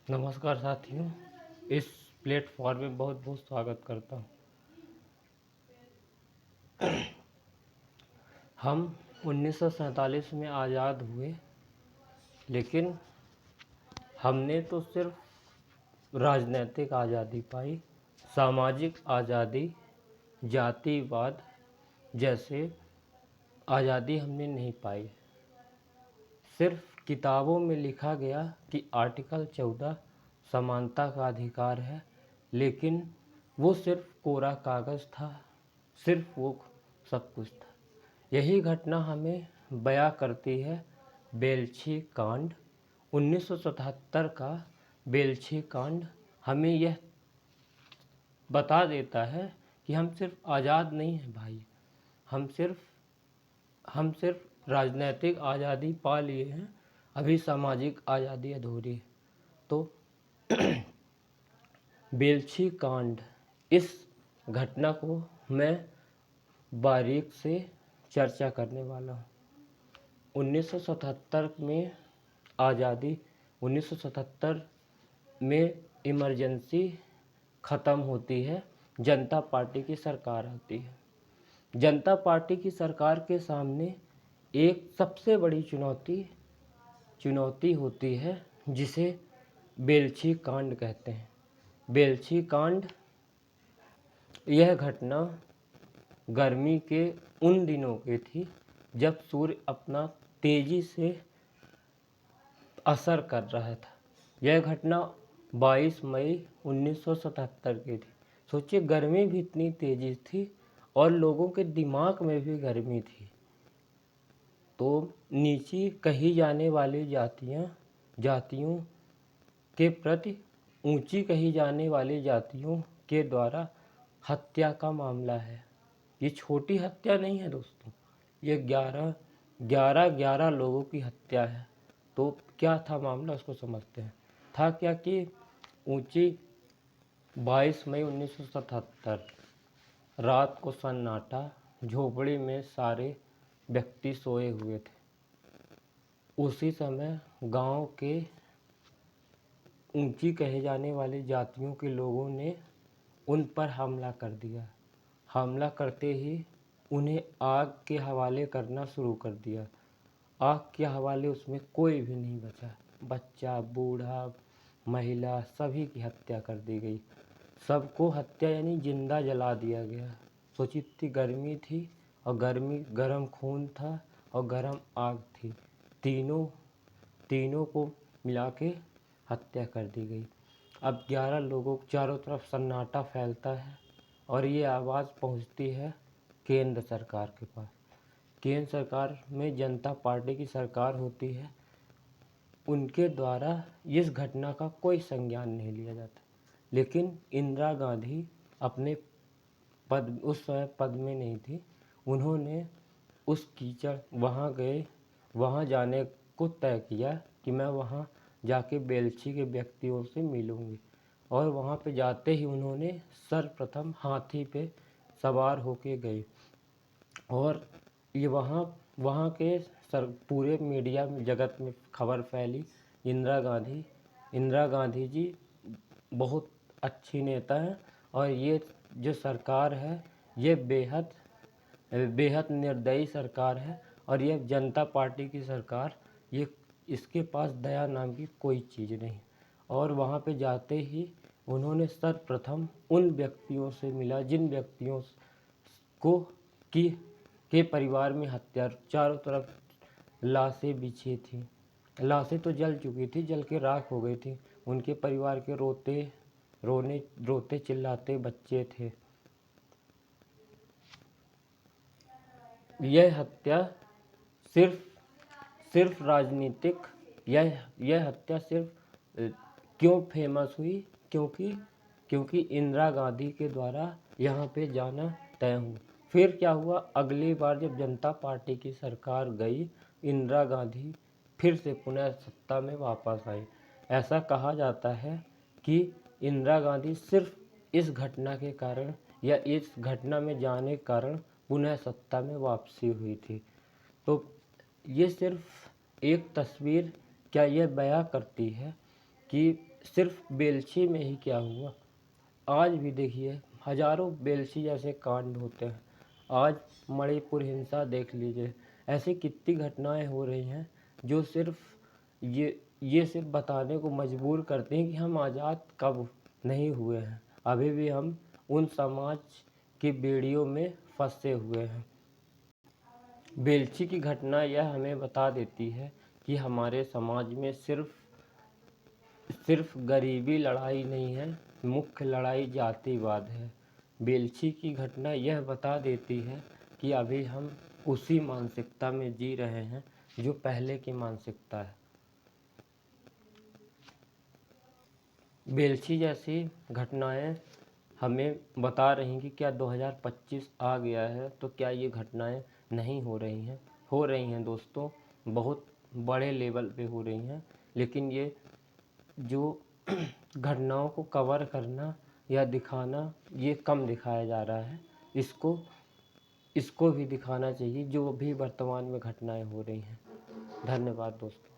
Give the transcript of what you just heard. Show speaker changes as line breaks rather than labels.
नमस्कार साथियों, इस प्लेटफॉर्म में बहुत बहुत स्वागत करता हूँ। हम 1947 में आज़ाद हुए, लेकिन हमने तो सिर्फ राजनीतिक आज़ादी पाई, सामाजिक आज़ादी, जातिवाद जैसे आज़ादी हमने नहीं पाई। सिर्फ किताबों में लिखा गया कि आर्टिकल 14 समानता का अधिकार है, लेकिन वो सिर्फ कोरा कागज़ था, सिर्फ वो सब कुछ था। यही घटना हमें बयां करती है बेलछी कांड। 1977 का बेलछी कांड हमें यह बता देता है कि हम सिर्फ आज़ाद नहीं हैं भाई, हम सिर्फ राजनीतिक आज़ादी पा लिए हैं, अभी सामाजिक आज़ादी अधूरी है। तो बेलछी कांड, इस घटना को मैं बारीक से चर्चा करने वाला हूँ। 1977 में आज़ादी 1977 में इमरजेंसी ख़त्म होती है, जनता पार्टी की सरकार आती है। जनता पार्टी की सरकार के सामने एक सबसे बड़ी चुनौती होती है, जिसे बेलछी कांड कहते हैं। बेलछी कांड, यह घटना गर्मी के उन दिनों की थी जब सूर्य अपना तेजी से असर कर रहा था। यह घटना 22 मई 1977 की थी। सोचिए, गर्मी भी इतनी तेजी थी और लोगों के दिमाग में भी गर्मी थी। तो नीची कही जाने वाली जातियों के प्रति ऊंची कही जाने वाली जातियों के द्वारा हत्या का मामला है। ये छोटी हत्या नहीं है दोस्तों, ये 11 लोगों की हत्या है। तो क्या था मामला, उसको समझते हैं। था क्या कि ऊंची 22 मई 1977 रात को सन्नाटा, झोपड़ी में सारे व्यक्ति सोए हुए थे। उसी समय गांव के ऊंची कहे जाने वाली जातियों के लोगों ने उन पर हमला कर दिया। हमला करते ही उन्हें आग के हवाले करना शुरू कर दिया। आग के हवाले उसमें कोई भी नहीं बचा, बच्चा, बूढ़ा, महिला, सभी की हत्या कर दी गई। सबको हत्या यानी जिंदा जला दिया गया। सोची, इतनी गर्मी थी और गर्म खून था और गर्म आग थी, तीनों को मिला के हत्या कर दी गई। अब 11 लोगों को, चारों तरफ सन्नाटा फैलता है और ये आवाज़ पहुंचती है केंद्र सरकार के पास। केंद्र सरकार में जनता पार्टी की सरकार होती है, उनके द्वारा इस घटना का कोई संज्ञान नहीं लिया जाता। लेकिन इंदिरा गांधी अपने उस समय पद में नहीं थी। उन्होंने उस कीचड़ वहाँ गए, वहाँ जाने को तय किया कि मैं वहाँ जाके बेलछी के व्यक्तियों से मिलूँगी। और वहाँ पे जाते ही उन्होंने सर्वप्रथम हाथी पे सवार होके गए और ये वहाँ के पूरे मीडिया में, जगत में खबर फैली, इंदिरा गांधी जी बहुत अच्छी नेता हैं और ये जो सरकार है ये बेहद निर्दयी सरकार है और ये जनता पार्टी की सरकार, ये इसके पास दया नाम की कोई चीज़ नहीं। और वहाँ पे जाते ही उन्होंने सर्वप्रथम उन व्यक्तियों से मिला जिन व्यक्तियों को की के परिवार में हत्या, चारों तरफ लाशें बिछी थी। लाशें तो जल चुकी थी, जल के राख हो गई थी। उनके परिवार के रोते चिल्लाते बच्चे थे। यह हत्या सिर्फ राजनीतिक, यह हत्या सिर्फ क्यों फेमस हुई, क्योंकि इंदिरा गांधी के द्वारा यहाँ पे जाना तय हुआ। फिर क्या हुआ, अगली बार जब जनता पार्टी की सरकार गई, इंदिरा गांधी फिर से पुनः सत्ता में वापस आई। ऐसा कहा जाता है कि इंदिरा गांधी सिर्फ इस घटना के कारण या इस घटना में जाने के कारण पुनः सत्ता में वापसी हुई थी। तो ये सिर्फ एक तस्वीर क्या यह बयां करती है कि सिर्फ बेलछी में ही क्या हुआ, आज भी देखिए हजारों बेलछी जैसे कांड होते हैं। आज मणिपुर हिंसा देख लीजिए, ऐसी कितनी घटनाएं हो रही हैं जो सिर्फ ये सिर्फ बताने को मजबूर करते हैं कि हम आज़ाद कब नहीं हुए हैं, अभी भी हम उन समाज की बेड़ियों में फंसे हुए हैं। बेलछी की घटना यह हमें बता देती है कि हमारे समाज में सिर्फ गरीबी लड़ाई नहीं है, मुख्य लड़ाई जातिवाद है। बेलछी की घटना यह बता देती है कि अभी हम उसी मानसिकता में जी रहे हैं जो पहले की मानसिकता है। बेलछी जैसी घटनाएं हमें बता रही कि क्या 2025 आ गया है तो क्या ये घटनाएं नहीं हो रही हैं। हो रही हैं दोस्तों, बहुत बड़े लेवल पे हो रही हैं, लेकिन ये जो घटनाओं को कवर करना या दिखाना ये कम दिखाया जा रहा है। इसको भी दिखाना चाहिए जो भी वर्तमान में घटनाएं हो रही हैं। धन्यवाद दोस्तों।